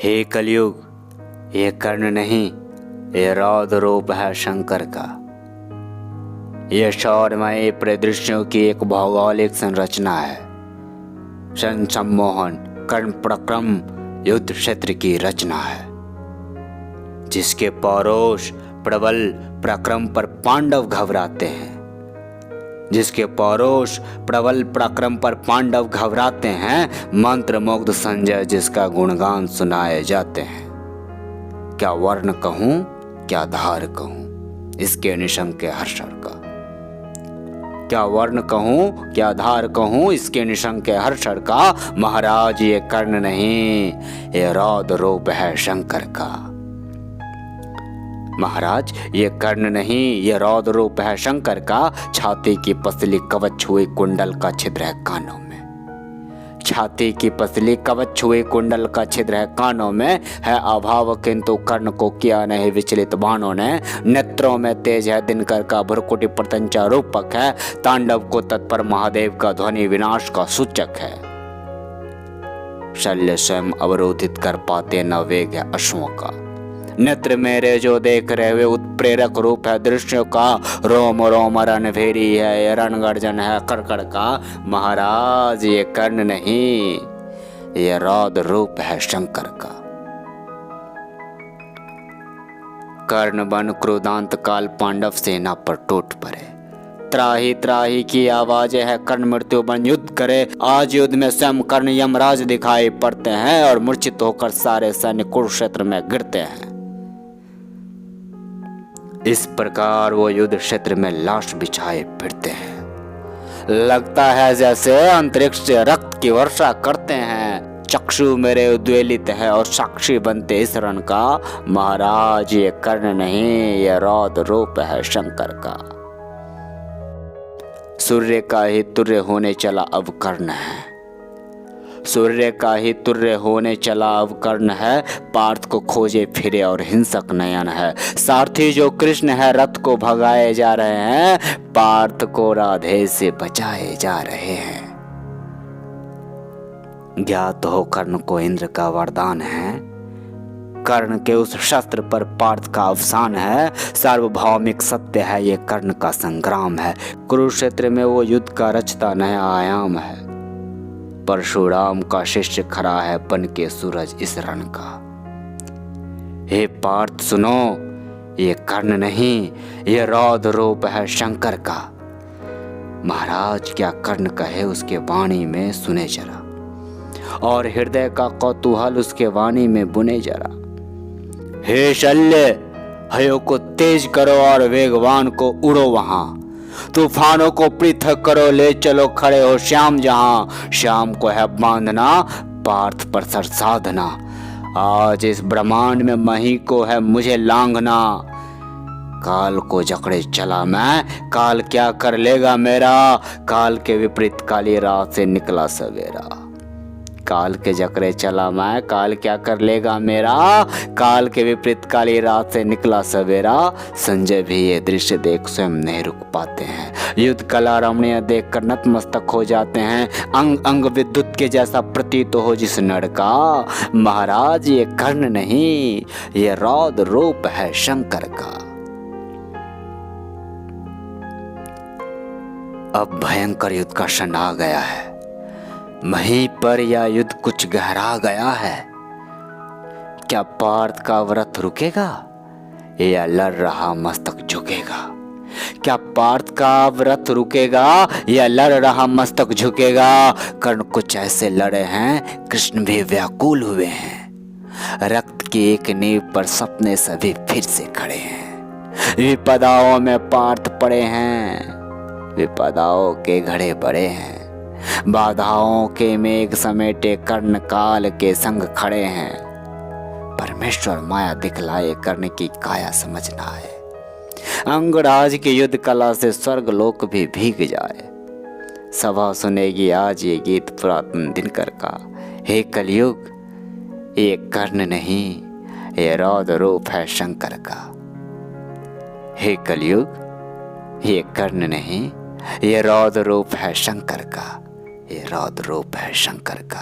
हे कलयुग, ये कर्ण नहीं, ये रौद्र रूप है शंकर का। ये शौर्यमय परिदृश्यों की एक भौगोलिक संरचना है। सन सम्मोहन कर्ण प्रक्रम युद्ध क्षेत्र की रचना है, जिसके पौरुष प्रबल पराक्रम पर पांडव घबराते हैं। जिसके पौरुष प्रबल पराक्रम पर पांडव घबराते हैं, मंत्र मुग्ध संजय जिसका गुणगान सुनाए जाते हैं। क्या वर्ण कहूं, क्या धार कहूं, इसके निशंक हर्षण का। क्या वर्ण कहूं, क्या धार कहूं, इसके निशंक हर्षण का। महाराज ये कर्ण नहीं, ये रौद्र रूप है शंकर का। महाराज ये कर्ण नहीं, ये रौद्र रूप है शंकर का। छाती की पसली कवच छुए कुंडल का छिद्र है कानों में। छाती की पसली कवच छुए कुंडल का छिद्र है कानों में। है अभाव किंतु कर्ण को किया नहीं विचलित बाणों ने। नेत्रों में तेज है दिनकर का, भ्रुकुटी प्रत्यंचा रूपक है। तांडव को तत्पर महादेव का, ध्वनि विनाश का सूचक है। शल्य स्वयं अवरोधित कर पाते न वेग है अश्वों का। नेत्र मेरे जो देख रहे हुए उत्प्रेरक रूप है दृश्यों का। रोम रोम रणभेरी है, ये रणगर्जन है कड़कड़ का। महाराज ये कर्ण नहीं, ये रौद्र रूप है शंकर का। कर्ण बन क्रोधांत काल पांडव सेना पर टूट पड़े। त्राही त्राही की आवाजें है, कर्ण मृत्यु बन युद्ध करे। आज युद्ध में स्वयं कर्ण यमराज दिखाई पड़ते हैं और मूर्छित होकर सारे सैन्य कुरुक्षेत्र में गिरते हैं। इस प्रकार वो युद्ध क्षेत्र में लाश बिछाए फिरते हैं। लगता है जैसे अंतरिक्ष से रक्त की वर्षा करते हैं। चक्षु मेरे उद्वेलित है और साक्षी बनते इस रण का। महाराज ये कर्ण नहीं, ये रौद्र रूप है शंकर का। सूर्य का ही तुर्य होने चला अब कर्ण है। सूर्य का ही तुर्य होने चला अब कर्ण है। पार्थ को खोजे फिरे और हिंसक नयन है। सारथी जो कृष्ण है रथ को भगाए जा रहे हैं। पार्थ को राधे से बचाए जा रहे हैं। ज्ञात हो कर्ण को इंद्र का वरदान है। कर्ण के उस शस्त्र पर पार्थ का अवसान है। सार्वभौमिक सत्य है, ये कर्ण का संग्राम है। कुरुक्षेत्र में वो युद्ध का रचता नया आयाम है। परशुराम का शिष्य खड़ा है बन के सूरज इस रण का। हे पार्थ सुनो, ये कर्ण नहीं, ये रौद्र रूप है शंकर का। महाराज क्या कर्ण कहे उसके वाणी में सुने जरा, और हृदय का कौतूहल उसके वाणी में बुने जरा। हे शल्य, हयो को तेज करो और वेगवान को उड़ो वहां। तूफानों को पृथक करो, ले चलो खड़े हो श्याम जहां। श्याम को है बांधना, पार्थ पर सर साधना। आज इस ब्रह्मांड में मही को है मुझे लांघना। काल को जकड़े चला मैं, काल क्या कर लेगा मेरा। काल के विपरीत काली रात से निकला सवेरा। काल के जकड़े चला मैं, काल क्या कर लेगा मेरा। काल के विपरीत काली रात से निकला सवेरा। संजय भी ये दृश्य देख स्वयं नहीं रुक पाते हैं। युद्ध कला रमणीय देख कर नतमस्तक हो जाते हैं। अंग अंग विद्युत के जैसा प्रतीत हो जिस नर का। महाराज ये कर्ण नहीं, ये रौद्र रूप है शंकर का। अब भयंकर युद्ध का क्षण आ गया है। मही पर यह युद्ध कुछ गहरा गया है। क्या पार्थ का व्रत रुकेगा या लड़ रहा मस्तक झुकेगा। क्या पार्थ का व्रत रुकेगा या लड़ रहा मस्तक झुकेगा। कर्ण कुछ ऐसे लड़े हैं, कृष्ण भी व्याकुल हुए हैं। रक्त की एक नींव पर सपने सभी फिर से खड़े हैं। विपदाओं में पार्थ पड़े हैं, विपदाओं के घड़े बड़े हैं। बाधाओं के मेघ समेटे कर्ण काल के संग खड़े हैं। परमेश्वर माया दिखलाए कर्ण की काया समझना है। अंगराज की युद्ध कला से स्वर्ग लोक भी भीग जाए। सभा सुनेगी आज ये गीत पुरातन दिनकर का। हे कलयुग, ये कर्ण नहीं, ये रौद्र रूप है शंकर का। हे कलयुग, ये कर्ण नहीं, ये रौद्र रूप है शंकर का। ये रौद्र रूप है शंकर का।